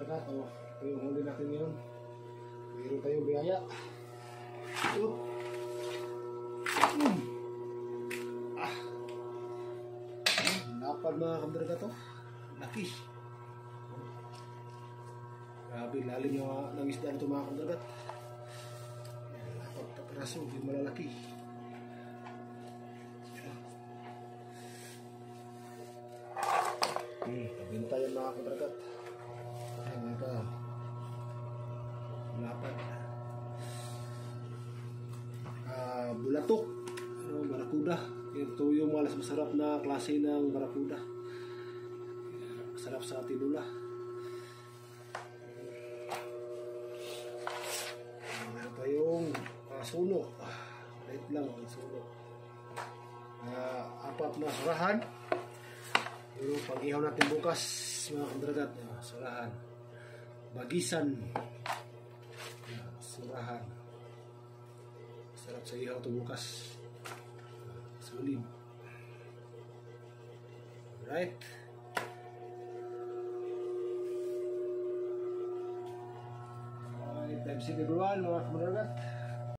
kadragat. O, ito yung huli natin ngayon. Mayroon tayong biyaya. Lapad mga kadragat to. Laki. Grabe, lalim ng isda nito mga kadragat. Lapad na piraso, hindi malalaki. Kabinta yan mga kadragat. Ayan ito. Lapad. Bulatok. Barakuda. Ito yung malas masarap na klase ng barakuda. Masarap sa tinula. Meron tayong suno. Light lang ang suno. Apat na surahan. Yung pag-ihaw natin bukas mga kadragat. Surahan. Bagisan. Surahan. Sarap sa ihaw ito bukas. Sulim. Alright. Alright, time safe everyone mga kadragat.